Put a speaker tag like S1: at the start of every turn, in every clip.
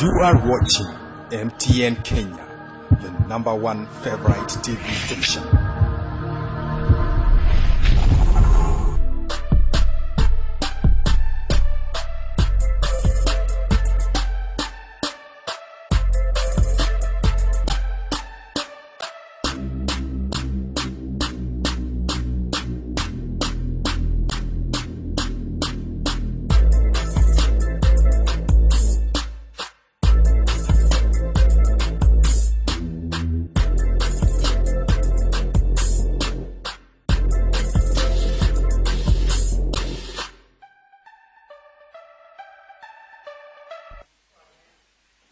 S1: You are watching MTN Kenya, your #1 favorite TV station.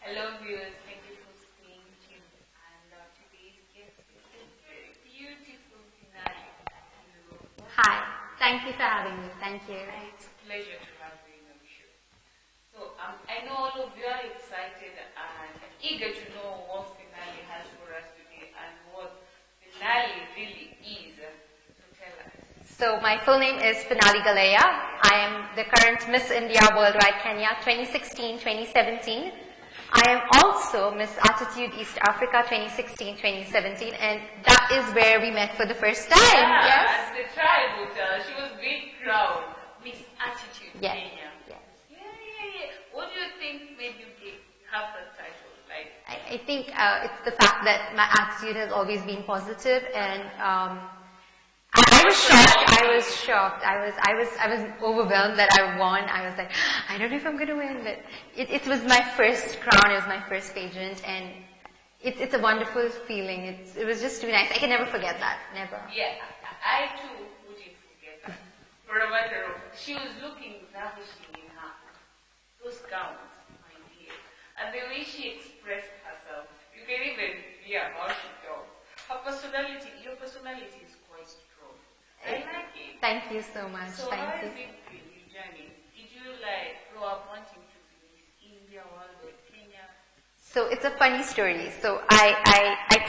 S2: Hello viewers, thank you for staying tuned, and today's guest is a very beautiful Finali.
S3: Hi, thank you for having me, thank you.
S2: It's a pleasure to have you in the show. So I know all of you are excited and eager to know what Finali has for us today and what Finali really is. So tell us.
S3: So my full name is FINALI GALAIYA. I am the current Miss India Worldwide Kenya 2016-2017. I am also Miss Attitude East Africa 2016-2017, and that is where we met for the first time.
S2: Yeah,
S3: Yes.
S2: at the tribe hotel, she was being crowned Miss Attitude
S3: Yes.
S2: Kenya.
S3: Yes.
S2: Yeah. What do you think made you have that title? Like,
S3: I think it's the fact that my attitude has always been positive, and I was shocked. I was overwhelmed that I won. I was like, I don't know if I'm going to win, but it was my first crown. It was my first pageant, and it's a wonderful feeling. It was just too nice. I can never forget that. Never.
S2: yeah, I too wouldn't forget that. For a matter of, she was looking ravishing in those gowns, my dear, and the way she expressed herself, you can even hear how she talks. Your personality is quite strong. I like it.
S3: Thank you so much.
S2: So
S3: Thank
S2: how
S3: you.
S2: has it been, your journey? Did you grow up wanting to be Miss India, World or Kenya?
S3: So it's a funny story. So I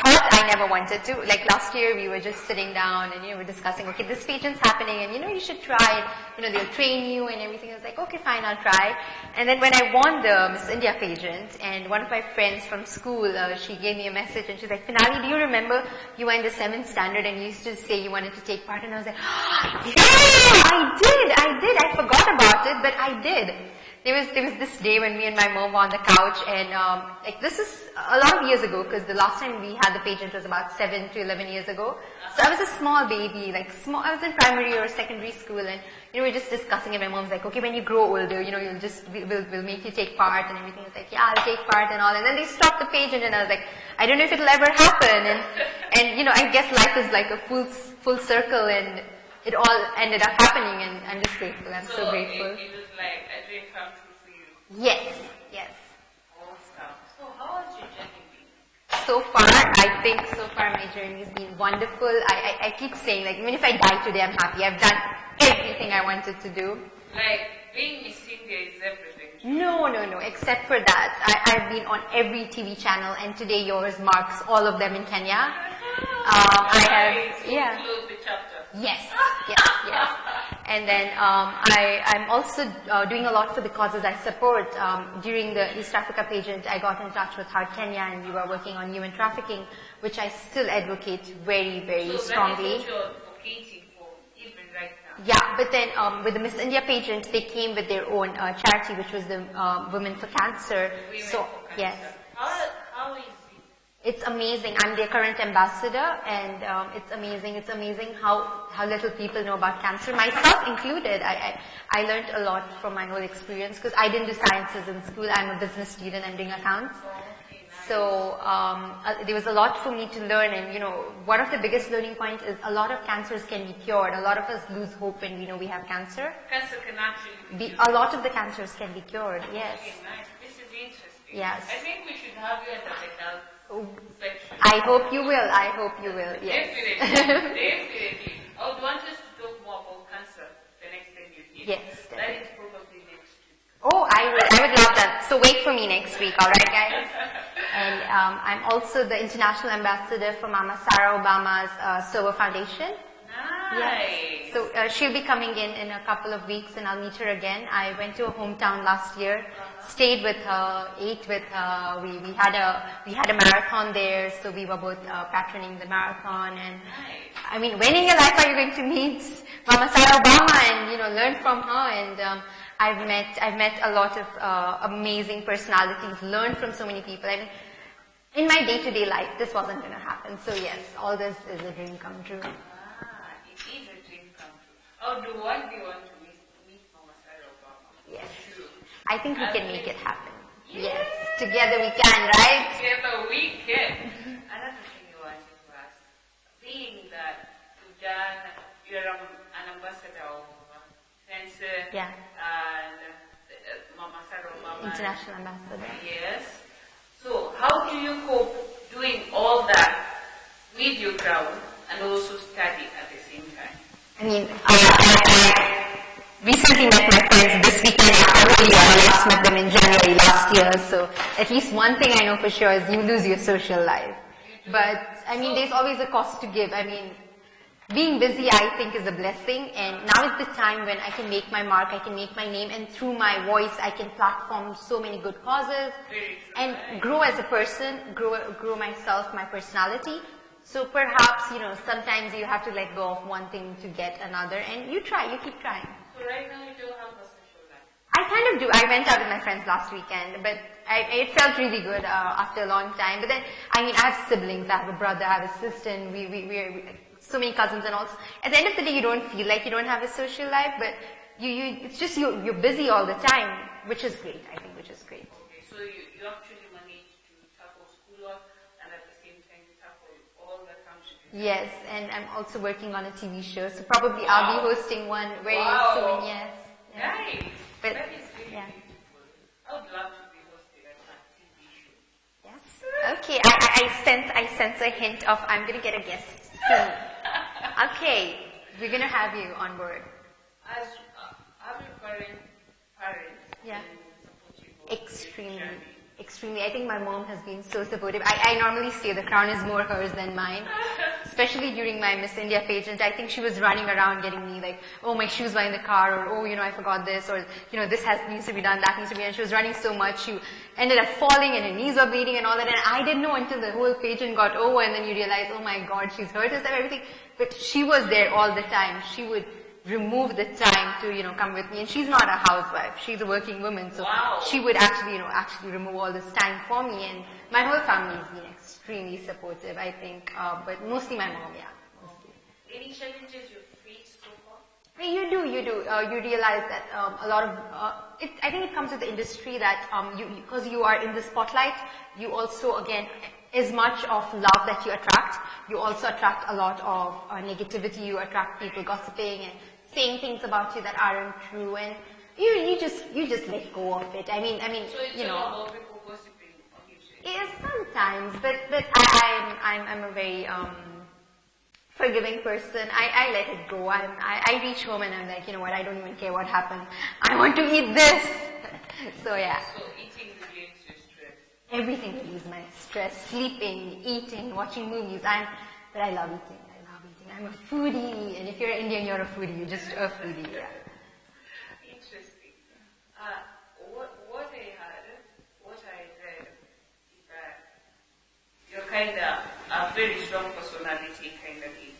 S3: thought I never wanted to. Like last year we were just sitting down and we're discussing, okay, this pageant's happening and you should try it. They'll train you and everything. I was like, okay, fine, I'll try. And then when I won the Miss India pageant, and one of my friends from school, she gave me a message and she's like, Finali, do you remember you were in the 7th standard and you used to say you wanted to take part? And I was like, yeah, I did. I forgot about it, but I did. There was this day when me and my mom were on the couch, and this is a lot of years ago, because the last time we had the pageant was about 7 to 11 years ago. So I was a small baby, I was in primary or secondary school, and we were just discussing, and my mom's like, okay, when you grow older, we'll make you take part and everything. I was like, yeah, I'll take part and all. And then they stopped the pageant, and I was like, I don't know if it'll ever happen. And I guess life is like a full circle, and it all ended up happening, and I'm just grateful. I'm so grateful.
S2: It was like a dream come true for you.
S3: Yes.
S2: Awesome. So how has your journey been?
S3: So far my journey has been wonderful. I keep saying, even if I die today, I'm happy. I've done everything I wanted to do.
S2: Being Miss India is everything.
S3: No. Except for that, I've been on every TV channel, and today yours marks all of them in Kenya.
S2: Close the chapter.
S3: Yes. And then I'm also doing a lot for the causes I support. During the East Africa pageant, I got in touch with Heart Kenya, and we were working on human trafficking, which I still advocate very, very strongly.
S2: So that is what you're advocating for even right now?
S3: Yeah, but then with the Miss India pageant, they came with their own charity, which was the Women for Cancer.
S2: Women for Cancer.
S3: Yes.
S2: How is it?
S3: It's amazing. I'm their current ambassador, and it's amazing how little people know about cancer, myself included. I learned a lot from my whole experience, because I didn't do sciences in school. I'm a business student. I'm doing accounts.
S2: Okay, nice.
S3: So there was a lot for me to learn, and one of the biggest learning points is a lot of cancers can be cured. A lot of us lose hope when we know we have cancer.
S2: Cancer can actually be
S3: A lot of the cancers can be cured. Yes.
S2: Okay, nice. This is interesting.
S3: Yes.
S2: I think we should have you at the health section.
S3: I hope you will. Yes.
S2: Definitely. I would want us to talk more about cancer the next time you're here.
S3: Yes.
S2: That is probably next week.
S3: Oh, I would love that. So wait for me next week, alright guys? And I'm also the international ambassador for Mama Sarah Obama's Sober Foundation.
S2: Nice.
S3: Yes. So she'll be coming in a couple of weeks, and I'll meet her again. I went to her hometown last year, stayed with her, ate with her. We had a marathon there, so we were both patroning the marathon. And I mean, when in your life are you going to meet Mama Sarah Obama and learn from her? And I've met a lot of amazing personalities, learned from so many people. I mean, in my day-to-day life, this wasn't going to happen. So yes, all this is a dream come true.
S2: It is a dream come true. Oh, do you want to meet Mama Sarah Obama?
S3: Yes.
S2: True.
S3: I think we can make it happen. Yes. Together we can, right?
S2: Together we can. Another thing you wanted to ask, being that you're an ambassador of cancer and Mama Sarah Obama.
S3: International ambassador.
S2: Yes. So how do you cope doing all that with your crown and also study at the same time?
S3: I mean, I recently met my friends this weekend. I last met them in January last year. So at least one thing I know for sure is you lose your social life. But I mean, there's always a cost to give. I mean, being busy, I think, is a blessing, and now is the time when I can make my mark, I can make my name, and through my voice, I can platform so many good causes, and grow as a person, grow myself, my personality. So perhaps, sometimes you have to let go of one thing to get another, and you keep trying.
S2: So right now you don't have a social life?
S3: I kind of do. I went out with my friends last weekend, but it felt really good after a long time. But then, I mean, I have siblings, I have a brother, I have a sister, and we're so many cousins and all. At the end of the day, you don't feel like you don't have a social life, but it's just you're busy all the time, which is great, I think, which is great.
S2: Okay, so you actually manage to tackle schoolwork and at the same time tackle all the countries.
S3: Yes, and I'm also working on a TV show, so probably I'll be hosting one very soon, yes.
S2: Nice.
S3: But,
S2: that is really beautiful. I would love to be hosted at a TV show.
S3: Yes. Okay, I sense a hint of I'm going to get a guest soon. Okay, we're going to have you on board.
S2: As having parents
S3: Extremely. I think my mom has been so supportive. I normally say the crown is more hers than mine. Especially during my Miss India pageant, I think she was running around getting me like, oh, my shoes were in the car, or I forgot this, or this needs to be done, that needs to be done. She was running so much, she ended up falling and her knees were bleeding and all that, and I didn't know until the whole pageant got over, and then you realize, oh my God, she's hurt herself, everything. But she was there all the time. She would remove the time to, come with me. And she's not a housewife. She's a working woman. So she would actually remove all this time for me. And my whole family has been extremely supportive, I think. But mostly my mom, mostly.
S2: Any challenges you've faced so far?
S3: You do. You realize that a lot of, I think it comes with the industry that because you are in the spotlight, you also, again, as much of love that you attract, you also attract a lot of negativity. You attract people gossiping and saying things about you that aren't true, and you just let go of it. I mean,
S2: so it's about people gossiping on you.
S3: Yes, sometimes, but I'm a very forgiving person. I let it go. I reach home and I'm like, you know what? I don't even care what happened. I want to eat this. So yeah.
S2: So eating relieves your stress.
S3: Everything relieves my stress. Sleeping, eating, watching movies. But I love eating. I'm a foodie, and if you're Indian, you're a foodie. You're just a foodie, yeah.
S2: Interesting. What I read is that you're kind of a very strong personality kind of thing.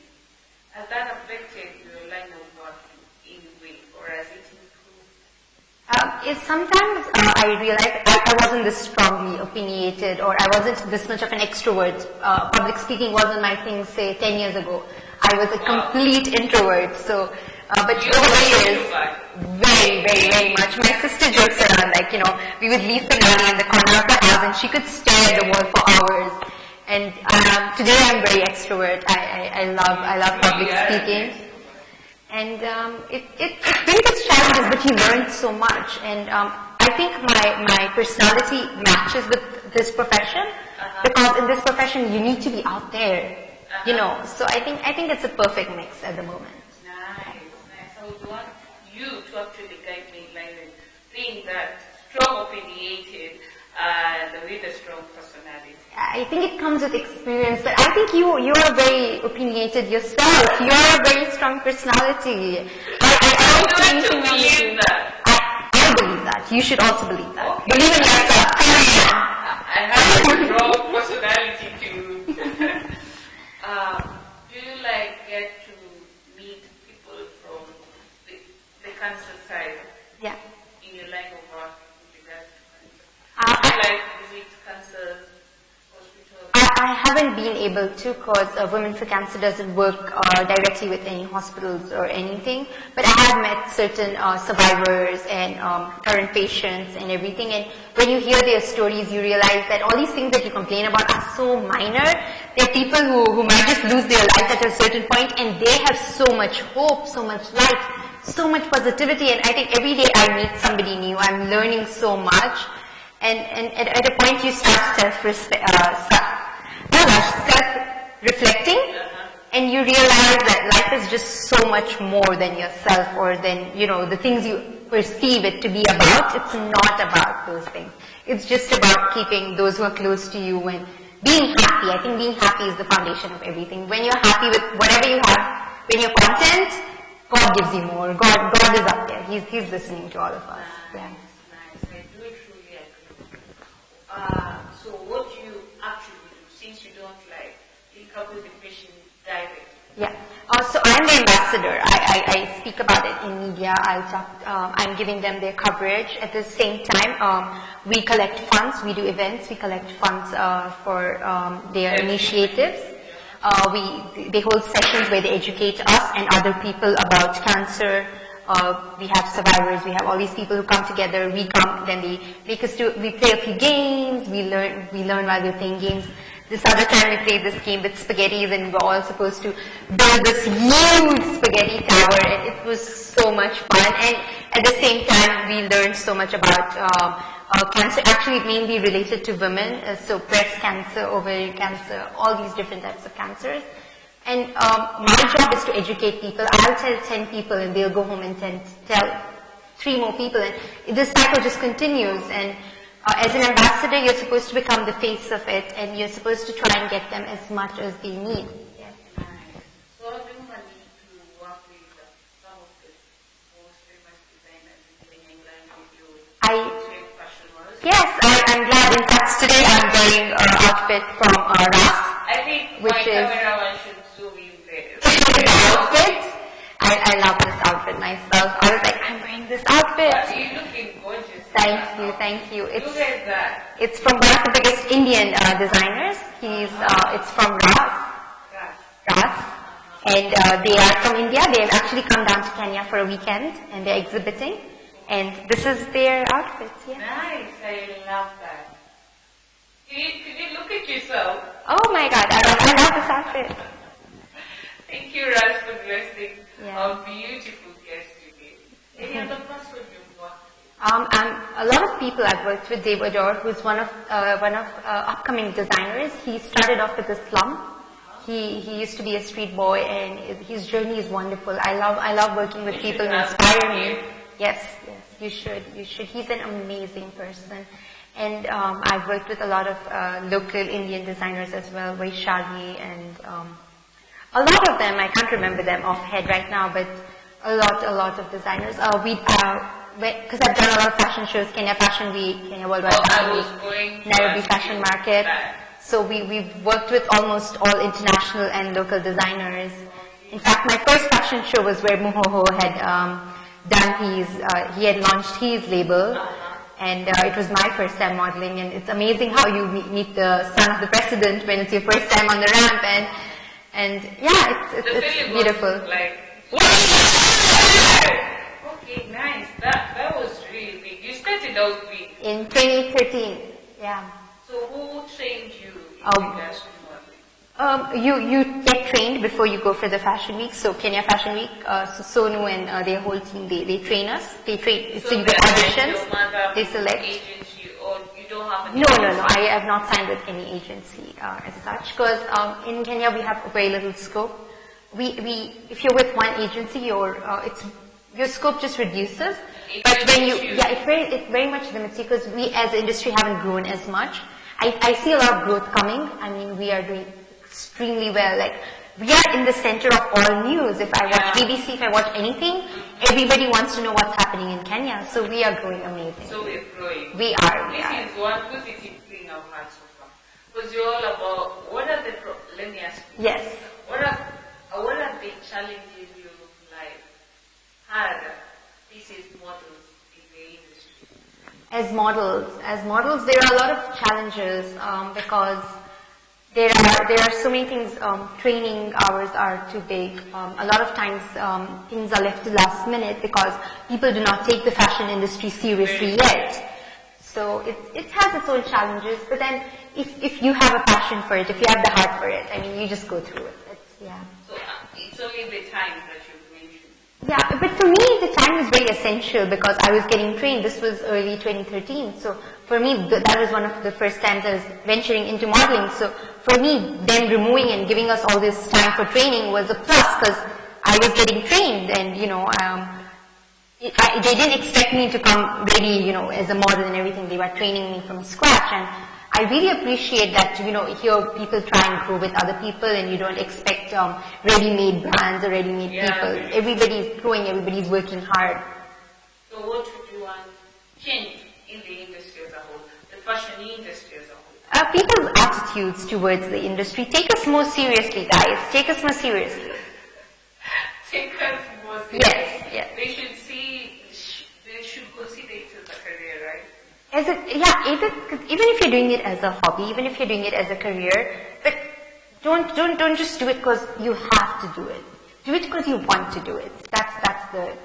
S2: Has that affected your line of work in a way, or has it improved?
S3: Sometimes I realize I wasn't this strongly opinionated, or I wasn't this much of an extrovert. Public speaking wasn't my thing, say, 10 years ago. I was a complete introvert, so, but over the years, very, very, very much. My sister jokes around, like, we would leave FINALI in the corner of the house and she could stare at the wall for hours. And today I'm very extrovert. I love public speaking. And it brings its challenges, but you learn so much. And I think my personality matches with this profession, because in this profession you need to be out there. So I think it's a perfect mix at the moment.
S2: Nice. I would want you to actually guide me in being that strong opinionated and with a strong personality.
S3: I think it comes with experience, but I think you are very opinionated yourself. You are a very strong personality.
S2: I want to believe that.
S3: I believe that. that. You should also believe that.
S2: Okay.
S3: Believe in yourself.
S2: I have a raw personality too. Do you like get to meet people from the cancer side
S3: Yeah.
S2: in your line of work with regards to cancer? Do you like visit cancer hospitals?
S3: I haven't been able to because Women for Cancer doesn't work directly with any hospitals or anything. But I have met certain survivors and current patients and everything. And when you hear their stories, you realize that all these things that you complain about are so minor. There are people who might just lose their life at a certain point, and they have so much hope, so much light, so much positivity. And I think every day I meet somebody new, I'm learning so much. And at a point you start self-reflecting, and you realize that life is just so much more than yourself or than, the things you perceive it to be about. It's not about those things. It's just about keeping those who are close to you and being happy. I think being happy is the foundation of everything. When you're happy with whatever you have, when you're content, God gives you more. God is up there. He's listening to all of us. Yeah.
S2: Nice. I do truly agree. So what do you actually do since you don't link up with the patient directly?
S3: Yeah. So I'm the ambassador. I speak about it in media. I'm giving them their coverage. At the same time, we collect funds. We do events. We collect funds for their initiatives. They hold sessions where they educate us and other people about cancer. We have survivors. We have all these people who come together. We come, then they make us we play a few games. We learn while we're playing games. This other time we played this game with spaghettis, and we were all supposed to build this huge spaghetti tower, and it was so much fun. And at the same time, we learned so much about cancer, actually mainly related to women, so breast cancer, ovarian cancer, all these different types of cancers. And my job is to educate people. I'll tell 10 people, and they'll go home and tell 3 more people, and this cycle just continues. And as an ambassador, you're supposed to become the face of it, and you're supposed to try and get them as much as they need. Yeah.
S2: Nice. So I think I need to work with some of the most famous designers in England with you.
S3: Yes, I'm glad. In fact, today I'm wearing an outfit from Ross.
S2: I think
S3: which
S2: my
S3: is
S2: cameraman should zoom in there.
S3: outfit. I love this outfit myself. I was like, I'm wearing this outfit.
S2: You're looking gorgeous.
S3: Thank you.
S2: Look at that.
S3: It's from one of the biggest Indian designers. It's from Ross. And they are from India. They've actually come down to Kenya for a weekend, and they're exhibiting. And this is their outfit. Yeah.
S2: Nice. I love that. Could you look at yourself?
S3: Oh my God, I love this outfit.
S2: Thank you, Raz, for blessing
S3: Yeah.
S2: our beautiful guest today. Any other person you've worked with?
S3: A lot of people I've worked with. Dave Ador, who's one of upcoming designers. He started off with a slum. He used to be a street boy, and his journey is wonderful. I love working with people who inspire me. Yes, you should. He's an amazing person. And I've worked with a lot of local Indian designers as well, Vaishali, and a lot of them. I can't remember them offhand right now, but a lot of designers. Because I've done a lot of fashion shows, Kenya Fashion Week, Kenya Worldwide Fashion Week, Nairobi Fashion Market. So we've worked with almost all international and local designers. In fact, my first fashion show was where Muhoho had he had launched his label, and it was my first time modeling. And it's amazing how you meet the son of the president when it's your first time on the ramp, and yeah, it's beautiful.
S2: Okay, nice. That was really big. You started out big.
S3: In 2013, yeah.
S2: So who trained you in regards to modeling?
S3: You get trained before you go for the fashion week. So Kenya Fashion Week, Sonu and their whole team, they train us. They train, so you get auditions, they select.
S2: Agency, or you don't have a
S3: No. I have not signed with any agency as such, because in Kenya we have very little scope. If you're with one agency, your scope just reduces. But when it very much limits you, because we as an industry haven't grown as much. I see a lot of growth coming. I mean, we are doing extremely well. Like, we are in the center of all news. If I watch BBC, if I watch anything, everybody wants to know what's happening in Kenya. So we are growing amazing.
S2: So we're growing.
S3: We are.
S2: This is one positive thing I've had so far. Because you're all about what are the let me ask you.
S3: Yes.
S2: What are the challenges you've had these models in the industry?
S3: As models, there are a lot of challenges because there are so many things. Training hours are too big. A lot of times things are left to last minute because people do not take the fashion industry seriously yet. So it has its own challenges. But then if you have a passion for it, if you have the heart for it, I mean, you just go through it. Yeah.
S2: So it's only the time that you've mentioned.
S3: Yeah, but for me, the time was very essential because I was getting trained. This was early 2013. So for me, that was one of the first times I was venturing into modeling. So for me, them removing and giving us all this time for training was a plus because I was getting trained and, you know, they didn't expect me to come ready, you know, as a model and everything. They were training me from scratch, and I really appreciate that, you know, here people try and grow with other people and you don't expect ready-made brands or ready-made people. Everybody's growing, everybody's working hard.
S2: So what would you want change in the industry as a whole, the fashion industry as a whole?
S3: People's attitudes towards the industry. Take us more seriously, guys. Take us more seriously.
S2: Take us more seriously.
S3: Yes.
S2: They should they should consider it as a career, right?
S3: Even if you're doing it as a hobby, even if you're doing it as a career, but don't just do it because you have to do it. Do it because you want to do it.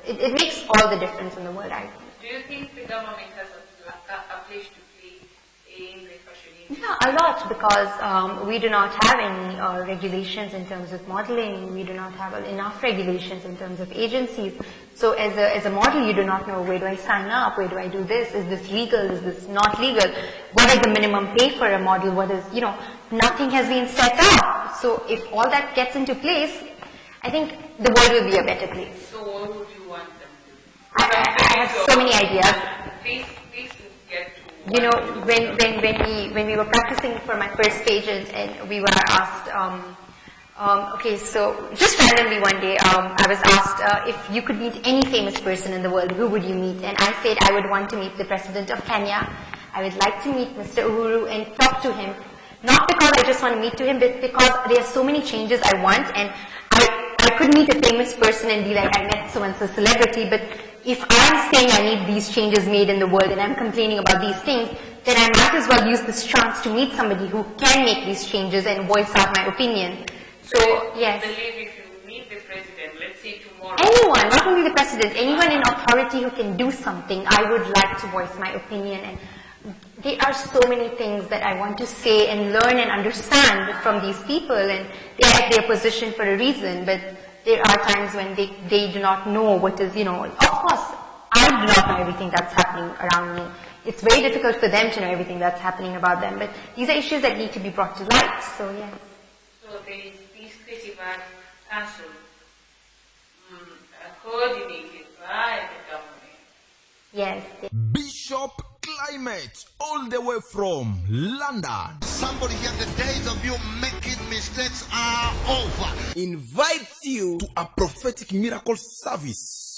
S3: It makes all the difference in the world, I think.
S2: Do you think the government has a place to play in the fashion industry?
S3: Yeah, a lot, because we do not have any regulations in terms of modeling. We do not have enough regulations in terms of agencies. So as a model, you do not know, where do I sign up? Where do I do this? Is this legal? Is this not legal? What is the minimum pay for a model? What is, you know, nothing has been set up. So if all that gets into place, I think the world will be a better place.
S2: So what would you want them to do?
S3: I have so many ideas.
S2: Please get to.
S3: You know, when we were practicing for my first pageant and we were asked, okay, so just randomly one day, I was asked if you could meet any famous person in the world, who would you meet? And I said I would want to meet the President of Kenya. I would like to meet Mr. Uhuru and talk to him. Not because I just want to meet to him, but because there are so many changes I want, and I could meet a famous person and be like, I met so-and-so celebrity, but if I'm saying I need these changes made in the world and I'm complaining about these things, then I might as well use this chance to meet somebody who can make these changes and voice out my opinion. So, yes.
S2: I believe if you meet the president, let's say tomorrow.
S3: Anyone, not only the president, anyone in authority who can do something, I would like to voice my opinion. And there are so many things that I want to say and learn and understand from these people, and they're at their position for a reason, but there are times when they do not know what is, you know, of course, I do not know everything that's happening around me. It's very difficult for them to know everything that's happening about them, but these are issues that need to be brought to light, so yeah.
S2: So there is this creative art council coordinated by the government.
S3: Yes.
S1: Bishop Climate, all the way from London.
S4: Somebody here, the days of you making mistakes are over.
S1: Invites you to a prophetic miracle service